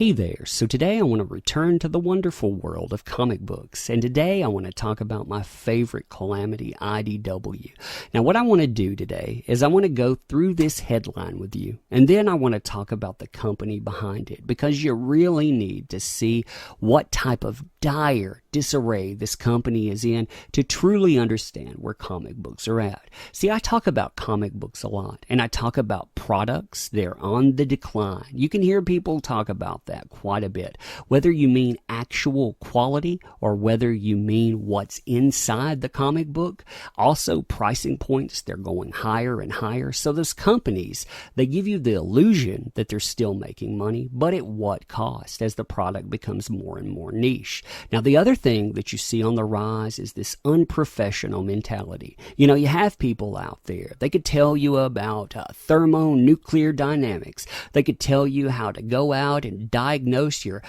Hey there, so today I want to return to the wonderful world of comic books, and today I want to talk about my favorite calamity, IDW. Now what I want to do today is I want to go through this headline with you, and then I want to talk about the company behind it, because you really need to see what type of dire disarray this company is in to truly understand where comic books are at. See, I talk about comic books a lot, and I talk about products. They're on the decline. You can hear people talk about that quite a bit, whether you mean actual quality or whether you mean what's inside the comic book. Also, pricing points, they're going higher and higher. So those companies, they give you the illusion that they're still making money, but at what cost as the product becomes more and more niche. Now, the other thing that you see on the rise is this unprofessional mentality. You know, you have people out there, they could tell you about thermonuclear dynamics. They could tell you how to go out and diagnose your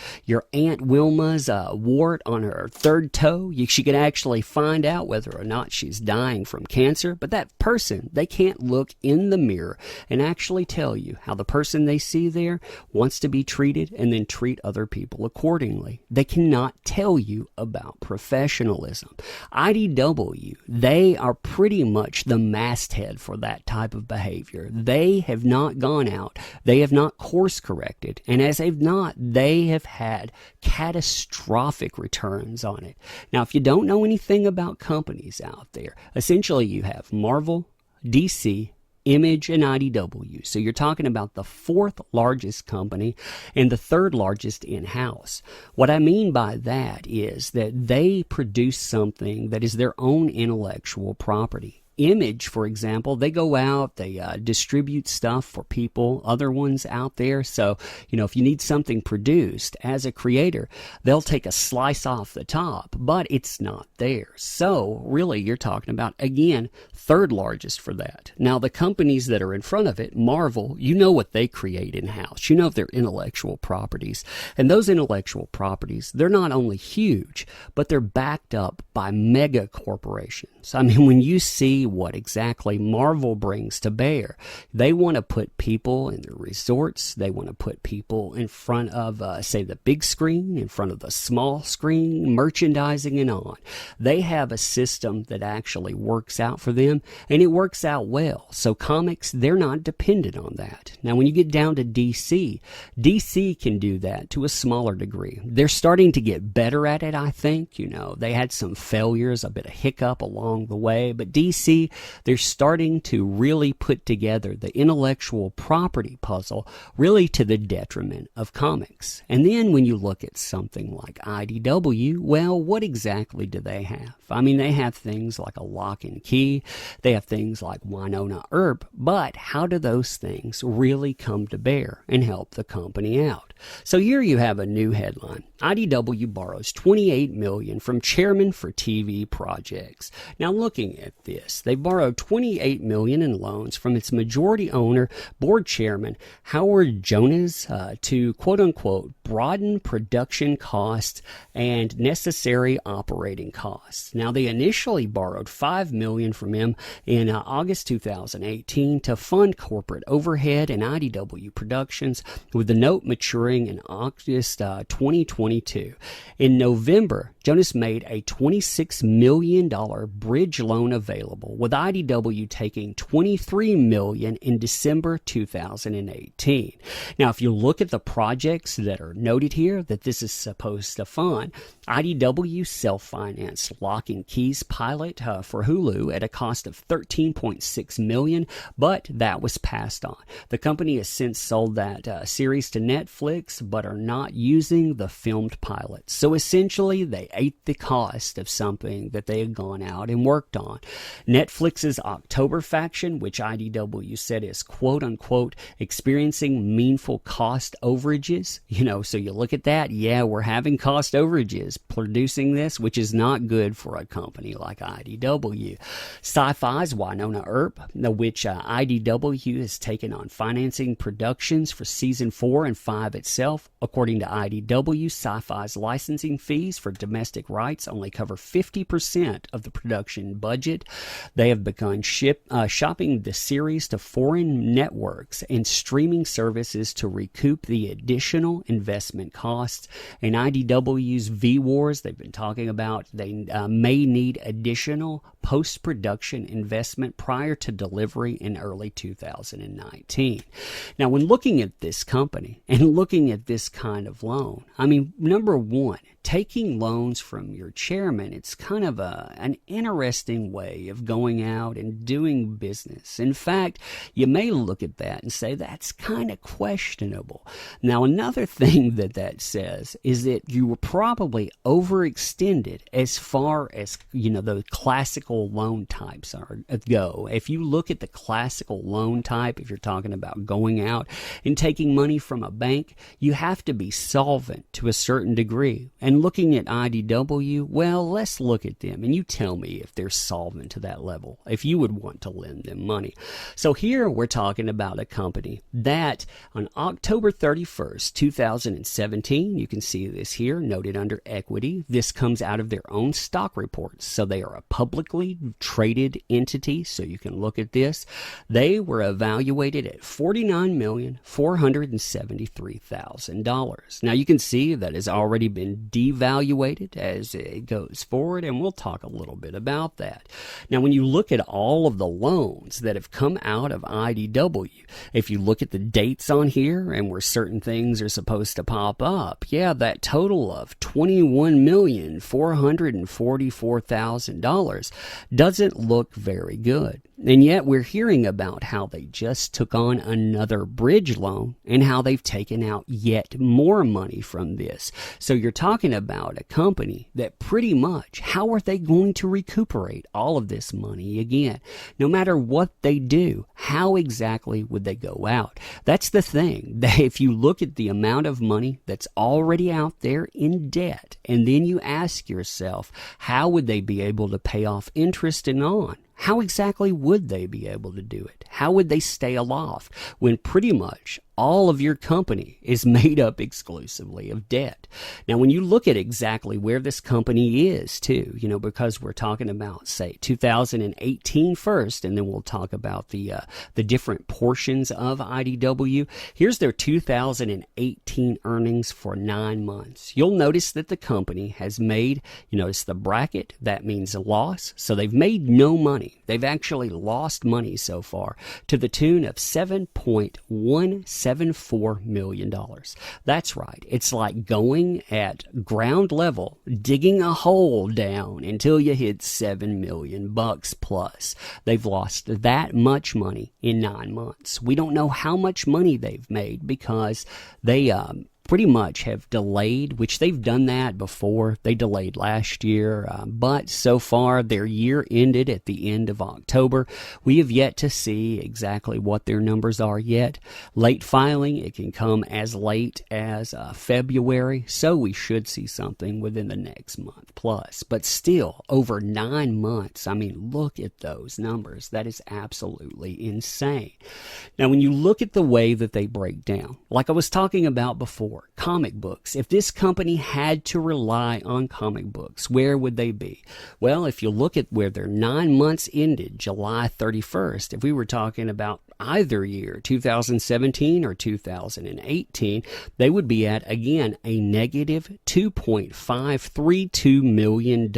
Aunt Wilma's wart on her third toe. She could actually find out whether or not she's dying from cancer. But that person, they can't look in the mirror and actually tell you how the person they see there wants to be treated and then treat other people accordingly. They cannot tell you about professionalism. IDW, they are pretty much the masthead for that type of behavior. They have not gone out. They have not course corrected. And as they've not, they have had catastrophic returns on it. Now, if you don't know anything about companies out there, essentially you have Marvel, DC, Image, and IDW. So you're talking about the fourth largest company and the third largest in-house. What I mean by that is that they produce something that is their own intellectual property. Image, for example, they go out, they distribute stuff for people, other ones out there. So, you know, if you need something produced as a creator, they'll take a slice off the top, but it's not theirs. So really, you're talking about, again, third largest for that. Now, the companies that are in front of it, Marvel, you know what they create in-house. You know their intellectual properties. And those intellectual properties, they're not only huge, but they're backed up by mega corporations. I mean, when you see what exactly Marvel brings to bear, they want to put people in their resorts. They want to put people in front of, say, the big screen, in front of the small screen, merchandising and on. They have a system that actually works out for them, and it works out well. So comics, they're not dependent on that. Now, when you get down to DC, DC can do that to a smaller degree. They're starting to get better at it, I think. You know, they had some failures, a bit of hiccup along the way, but DC, they're starting to really put together the intellectual property puzzle, really to the detriment of comics. And then when you look at something like IDW, well, what exactly do they have? I mean, they have things like a Lock and Key, they have things like Winona Earp, but how do those things really come to bear and help the company out? So here you have a new headline. IDW borrows $28 million from chairman for TV projects. Now, looking at this, they borrowed $28 million in loans from its majority owner, board chairman, Howard Jonas, to quote-unquote broaden production costs and necessary operating costs. Now, they initially borrowed $5 million from him in August 2018 to fund corporate overhead and IDW Productions, with the note maturing in August 2022. In November, Jonas made a $26 million bridge loan available, with IDW taking $23 million in December 2018. Now, if you look at the projects that are noted here that this is supposed to fund, IDW self-financed Lock and Key's pilot for Hulu at a cost of $13.6 million, but that was passed on. The company has since sold that series to Netflix, but are not using the filmed pilot. So essentially, they ate the cost of something that they had gone out and worked on. Netflix's October faction, which IDW said is quote-unquote experiencing meaningful cost overages. You know, so you look at that, yeah, we're having cost overages producing this, which is not good for a company like IDW. Sci-Fi's Winona Earp, which IDW has taken on financing productions for season 4 and 5 itself. According to IDW, Sci-Fi's licensing fees for domestic rights only cover 50% of the production budget. They have begun shopping the series to foreign networks and streaming services to recoup the additional investment investment costs. In IDW's V-Wars, they've been talking about they may need additional post-production investment prior to delivery in early 2019. Now, when looking at this company and looking at this kind of loan, I mean, number one, taking loans from your chairman, it's kind of an interesting way of going out and doing business. In fact, you may look at that and say that's kind of questionable. Now, another thing that says is that you were probably overextended as far as, the classical loan types go. If you look at the classical loan type, if you're talking about going out and taking money from a bank, you have to be solvent to a certain degree. And looking at IDW, well, let's look at them and you tell me if they're solvent to that level, if you would want to lend them money. So here we're talking about a company that on October 31st, 2017, you can see this here noted under equity. This comes out of their own stock reports. So they are a publicly traded entity. So you can look at this. They were evaluated at $49,473,000. Now you can see that has already been devaluated as it goes forward, and we'll talk a little bit about that. Now, when you look at all of the loans that have come out of IDW, if you look at the dates on here and where certain things are supposed to pop up, yeah, that total of $21,444,000 doesn't look very good. And yet we're hearing about how they just took on another bridge loan and how they've taken out yet more money from this. So you're talking about a company that pretty much, how are they going to recuperate all of this money again? No matter what they do, how exactly would they go out? That's the thing. If you look at the amount of money that's already out there in debt, and then you ask yourself, how would they be able to pay off interest and on? How exactly would they be able to do it? How would they stay aloft when pretty much all of your company is made up exclusively of debt? Now, when you look at exactly where this company is too, because we're talking about, say, 2018 first, and then we'll talk about the different portions of IDW. Here's their 2018 earnings for 9 months. You'll notice that the company has made, it's the bracket, that means a loss. So they've made no money. They've actually lost money so far to the tune of $7.174 million. That's right. It's like going at ground level, digging a hole down until you hit $7 million plus. They've lost that much money in 9 months. We don't know how much money they've made because they pretty much have delayed, which they've done that before. They delayed last year, but so far their year ended at the end of October. We have yet to see exactly what their numbers are yet. Late filing, it can come as late as February, so we should see something within the next month plus. But still, over 9 months, I mean, look at those numbers. That is absolutely insane. Now, when you look at the way that they break down, like I was talking about before, comic books. If this company had to rely on comic books, where would they be? Well, if you look at where their 9 months ended, July 31st, if we were talking about either year, 2017 or 2018, they would be at, again, a negative $2.532 million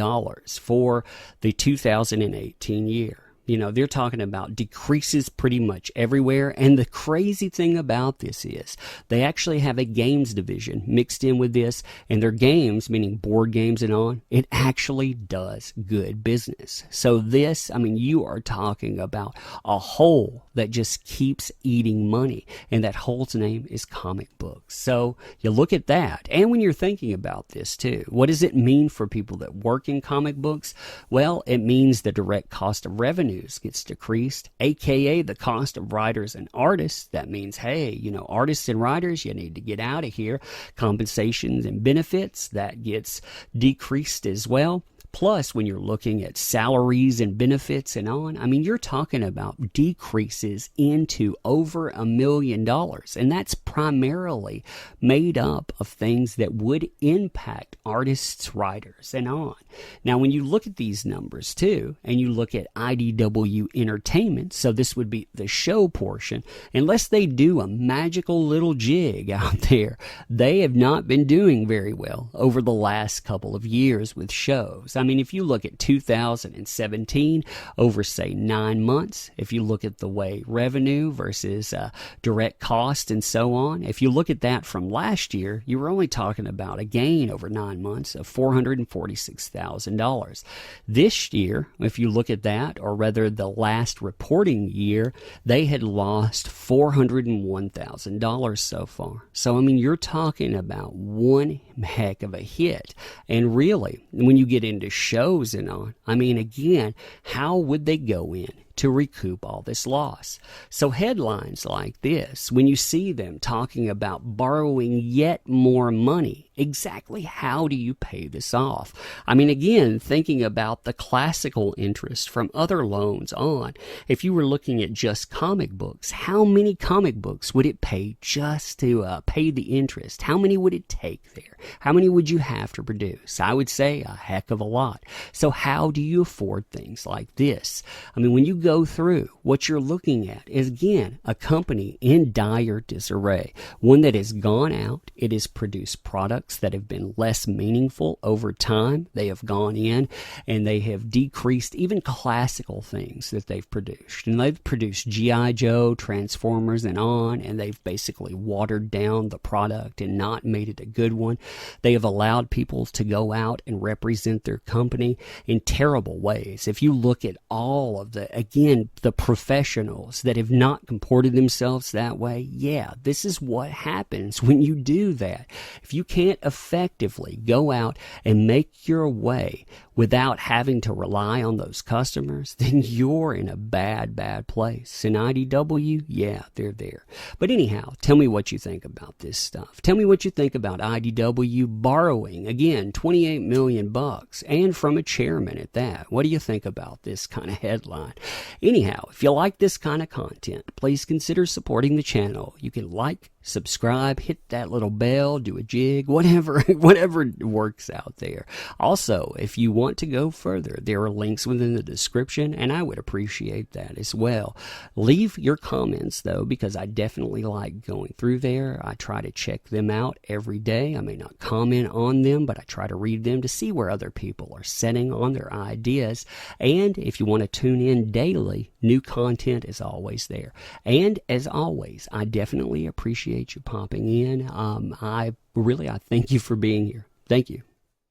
for the 2018 year. They're talking about decreases pretty much everywhere. And the crazy thing about this is they actually have a games division mixed in with this, and their games, meaning board games and on, it actually does good business. So this, I mean, you are talking about a hole that just keeps eating money, and that hole's name is comic books. So you look at that, and when you're thinking about this too, what does it mean for people that work in comic books? Well, it means the direct cost of revenues gets decreased, aka the cost of writers and artists. That means, hey, artists and writers, you need to get out of here. Compensations and benefits, that gets decreased as well. Plus, when you're looking at salaries and benefits and on, I mean, you're talking about decreases into over $1 million. And that's primarily made up of things that would impact artists, writers, and on. Now, when you look at these numbers too, and you look at IDW Entertainment, so this would be the show portion, unless they do a magical little jig out there, they have not been doing very well over the last couple of years with shows. I mean, if you look at 2017 over, say, 9 months, if you look at the way revenue versus direct cost and so on, if you look at that from last year, you were only talking about a gain over 9 months of $446,000. This year, if you look at that, or rather the last reporting year, they had lost $401,000 so far. So, I mean, you're talking about one heck of a hit. And really, when you get into shows and on, I mean, again, how would they go in to recoup all this loss? So headlines like this, when you see them talking about borrowing yet more money, exactly how do you pay this off? I mean, again, thinking about the classical interest from other loans on, if you were looking at just comic books, how many comic books would it pay just to pay the interest? How many would it take there? How many would you have to produce? I would say a heck of a lot. So how do you afford things like this? I mean, when you go through, what you're looking at is, again, a company in dire disarray, one that has gone out, it has produced products that have been less meaningful over time. They have gone in and they have decreased even classical things that they've produced. And they've produced g.i.joe, Transformers, and on, and they've basically watered down the product and not made it a good one. They have allowed people to go out and represent their company in terrible ways. If you look at all of the, again, the professionals that have not comported themselves that way, yeah, this is what happens when you do that. If you can't effectively go out and make your way without having to rely on those customers, then you're in a bad place. In IDW, yeah, they're there. But anyhow, tell me what you think about this stuff. Tell me what you think about IDW borrowing, again, $28 million, and from a chairman at that. What do you think about this kind of headline? Anyhow, if you like this kind of content, please consider supporting the channel. You can like, subscribe, hit that little bell, do a jig, whatever works out there. Also, if you want to go further, there are links within the description, and I would appreciate that as well. Leave your comments, though, because I definitely like going through there. I try to check them out every day. I may not comment on them, but I try to read them to see where other people are setting on their ideas. And if you want to tune in daily, new content is always there. And as always, I definitely appreciate you popping in. I thank you for being here. Thank you.